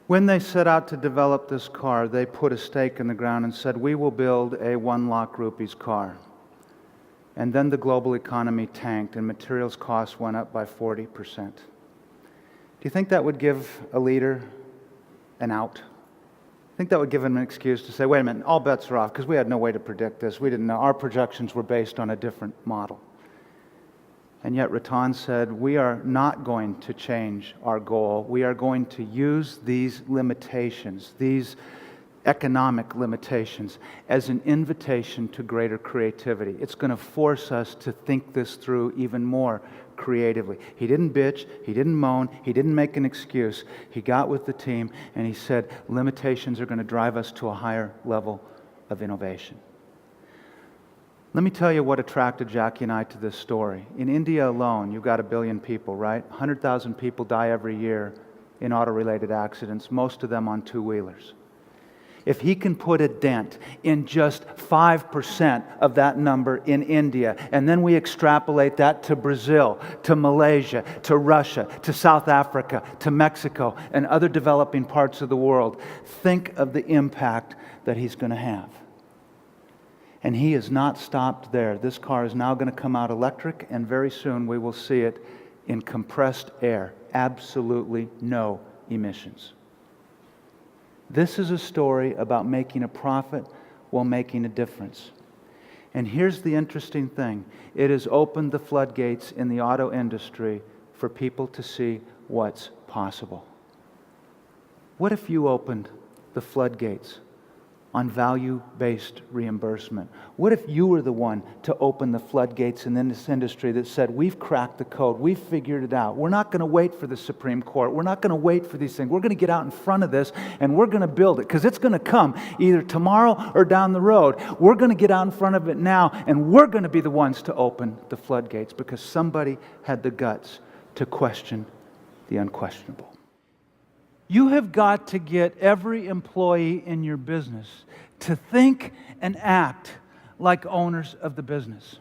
When they set out to develop this car, they put a stake in the ground and said, we will build a 1 lakh rupees car. And then the global economy tanked and materials costs went up by 40%. Do you think that would give a leader an out? I think that would give him an excuse to say, wait a minute, all bets are off because we had no way to predict this. We didn't know. Our projections were based on a different model. And yet Ratan said, we are not going to change our goal. We are going to use these limitations, these economic limitations, as an invitation to greater creativity. It's going to force us to think this through even more creatively. He didn't bitch, he didn't moan, he didn't make an excuse. He got with the team and he said, limitations are going to drive us to a higher level of innovation. Let me tell you what attracted Jackie and I to this story. In India alone, you've got 1 billion people, right? 100,000 people die every year in auto-related accidents, most of them on two-wheelers. If he can put a dent in just 5% of that number in India, and then we extrapolate that to Brazil, to Malaysia, to Russia, to South Africa, to Mexico, and other developing parts of the world, think of the impact that he's going to have. And he has not stopped there. This car is now going to come out electric, and very soon we will see it in compressed air. Absolutely no emissions. This is a story about making a profit while making a difference. And here's the interesting thing. It has opened the floodgates in the auto industry for people to see what's possible. What if you opened the floodgates on value-based reimbursement? What if you were the one to open the floodgates in this industry that said, we've cracked the code, we've figured it out, we're not going to wait for the Supreme Court, we're not going to wait for these things, we're going to get out in front of this and we're going to build it, because it's going to come either tomorrow or down the road. We're going to get out in front of it now, and we're going to be the ones to open the floodgates because somebody had the guts to question the unquestionable. You have got to get every employee in your business to think and act like owners of the business.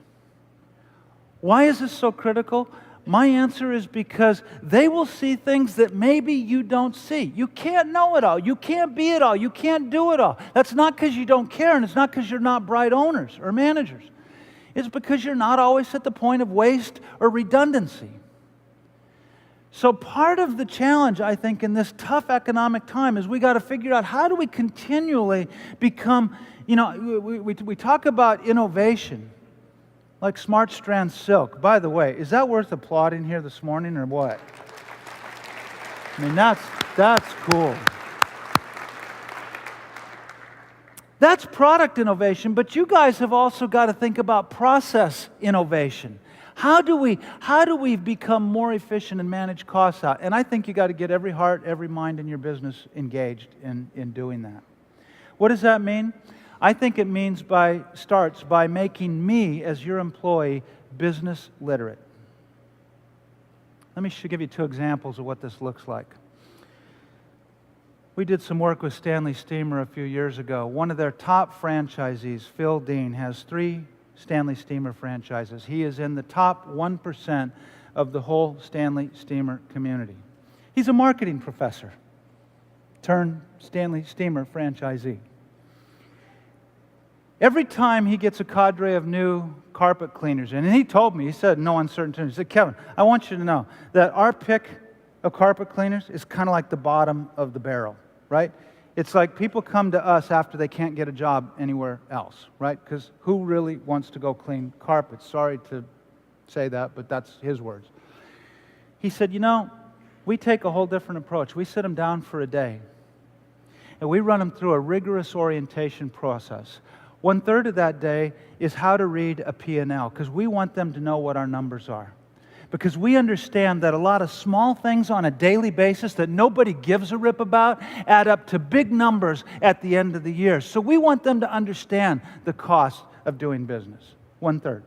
Why is this so critical? My answer is because they will see things that maybe you don't see. You can't know it all. You can't be it all. You can't do it all. That's not because you don't care, and it's not because you're not bright owners or managers. It's because you're not always at the point of waste or redundancy. So part of the challenge, I think, in this tough economic time is we got to figure out how do we continually become, we talk about innovation, like Smart Strand Silk. By the way, is that worth applauding here this morning or what? I mean, that's cool. That's product innovation, but you guys have also got to think about process innovation. How do we become more efficient and manage costs out? And I think you got to get every heart, every mind in your business engaged in doing that. What does that mean? I think it means starts by making me, as your employee, business literate. Let me give you 2 examples of what this looks like. We did some work with Stanley Steamer a few years ago. One of their top franchisees, Phil Dean, has 3 Stanley Steamer franchises. He is in the top 1% of the whole Stanley Steamer community. He's a marketing professor turned Stanley Steamer franchisee. Every time he gets a cadre of new carpet cleaners in, and he told me, he said, no uncertain terms, he said, Kevin, I want you to know that our pick of carpet cleaners is kind of like the bottom of the barrel, right? It's like people come to us after they can't get a job anywhere else, right? Because who really wants to go clean carpets? Sorry to say that, but that's his words. He said, we take a whole different approach. We sit them down for a day, and we run them through a rigorous orientation process. 1/3 of that day is how to read a P&L, because we want them to know what our numbers are. Because we understand that a lot of small things on a daily basis that nobody gives a rip about add up to big numbers at the end of the year. So we want them to understand the cost of doing business. 1/3.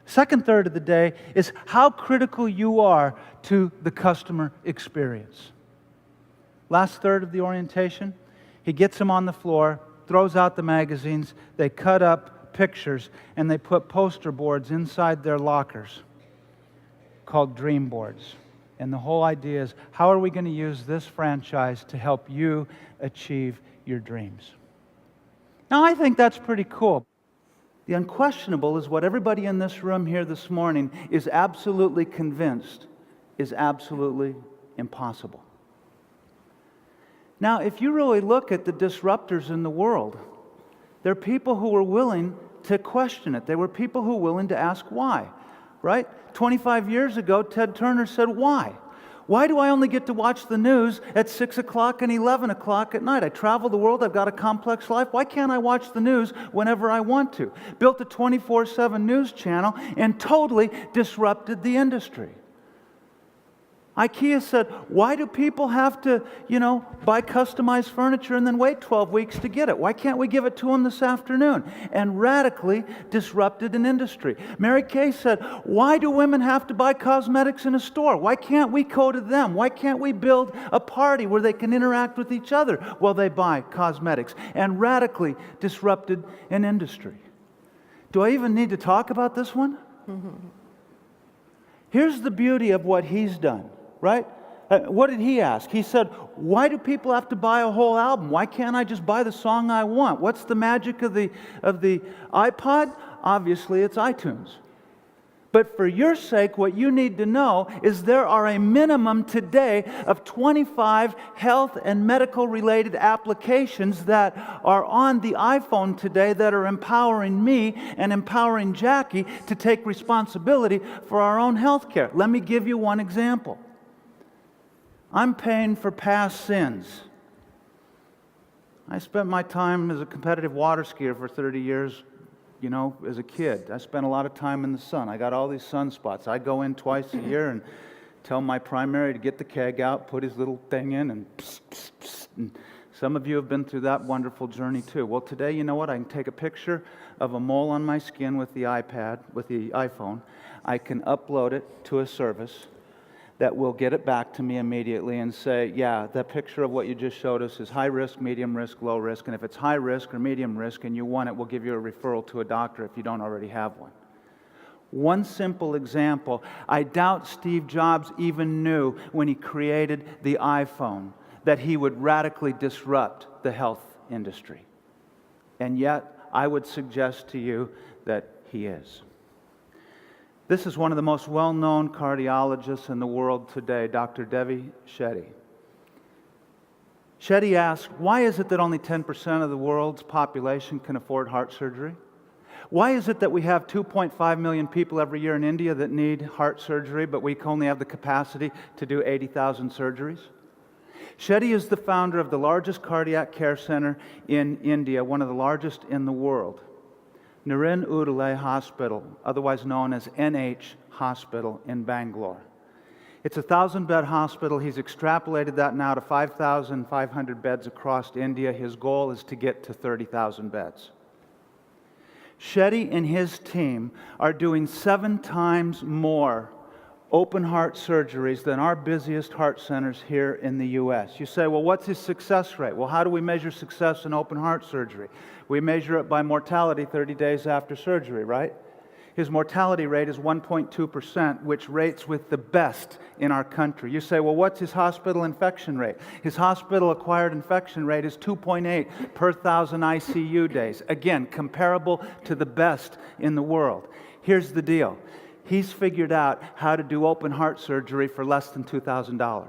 2/3 of the day is how critical you are to the customer experience. Last third of the orientation, he gets them on the floor, throws out the magazines, they cut up pictures, and they put poster boards inside their lockers called dream boards. And the whole idea is, how are we going to use this franchise to help you achieve your dreams? Now, I think that's pretty cool. The unquestionable is what everybody in this room here this morning is absolutely convinced is absolutely impossible. Now, if you really look at the disruptors in the world, there are people who were willing to question it. There were people who were willing to ask why, right? 25 years ago, Ted Turner said, why? Why do I only get to watch the news at 6 o'clock and 11 o'clock at night? I travel the world, I've got a complex life. Why can't I watch the news whenever I want to? Built a 24/7 news channel and totally disrupted the industry. IKEA said, why do people have to, buy customized furniture and then wait 12 weeks to get it? Why can't we give it to them this afternoon? And radically disrupted an industry. Mary Kay said, why do women have to buy cosmetics in a store? Why can't we go to them? Why can't we build a party where they can interact with each other while they buy cosmetics? And radically disrupted an industry. Do I even need to talk about this one? Here's the beauty of what he's done. Right? What did he ask? He said, why do people have to buy a whole album? Why can't I just buy the song I want? What's the magic of the iPod? Obviously, it's iTunes. But for your sake, what you need to know is there are a minimum today of 25 health and medical related applications that are on the iPhone today that are empowering me and empowering Jackie to take responsibility for our own health care. Let me give you one example. I'm paying for past sins. I spent my time as a competitive water skier for 30 years, as a kid. I spent a lot of time in the sun. I got all these sunspots. I go in twice a year and tell my primary to get the keg out, put his little thing in, and psst, psst, psst. And some of you have been through that wonderful journey too. Well, today, you know what? I can take a picture of a mole on my skin with the iPad, with the iPhone. I can upload it to a service that will get it back to me immediately and say, yeah, that picture of what you just showed us is high risk, medium risk, low risk, and if it's high risk or medium risk and you want it, we'll give you a referral to a doctor if you don't already have one. One simple example, I doubt Steve Jobs even knew when he created the iPhone that he would radically disrupt the health industry. And yet, I would suggest to you that he is. This is one of the most well-known cardiologists in the world today, Dr. Devi Shetty. Shetty asked, why is it that only 10% of the world's population can afford heart surgery? Why is it that we have 2.5 million people every year in India that need heart surgery, but we only have the capacity to do 80,000 surgeries? Shetty is the founder of the largest cardiac care center in India, one of the largest in the world. Naren Udale Hospital, otherwise known as NH Hospital in Bangalore. It's a 1,000-bed hospital. He's extrapolated that now to 5,500 beds across India. His goal is to get to 30,000 beds. Shetty and his team are doing 7 times more open heart surgeries than our busiest heart centers here in the U.S. You say, well, what's his success rate? Well, how do we measure success in open heart surgery? We measure it by mortality 30 days after surgery, right? His mortality rate is 1.2%, which rates with the best in our country. You say, well, what's his hospital infection rate? His hospital-acquired infection rate is 2.8 per 1,000 ICU days. Again, comparable to the best in the world. Here's the deal. He's figured out how to do open heart surgery for less than $2,000.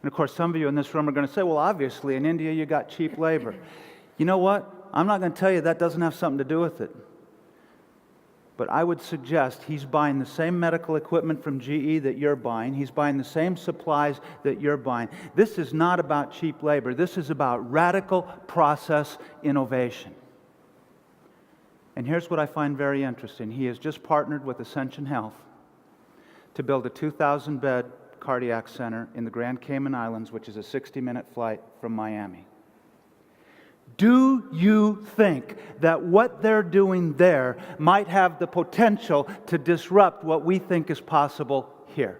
And of course, some of you in this room are going to say, well, obviously, in India, you got cheap labor. You know what? I'm not going to tell you that doesn't have something to do with it. But I would suggest he's buying the same medical equipment from GE that you're buying. He's buying the same supplies that you're buying. This is not about cheap labor. This is about radical process innovation. And here's what I find very interesting. He has just partnered with Ascension Health to build a 2,000-bed cardiac center in the Grand Cayman Islands, which is a 60-minute flight from Miami. Do you think that what they're doing there might have the potential to disrupt what we think is possible here?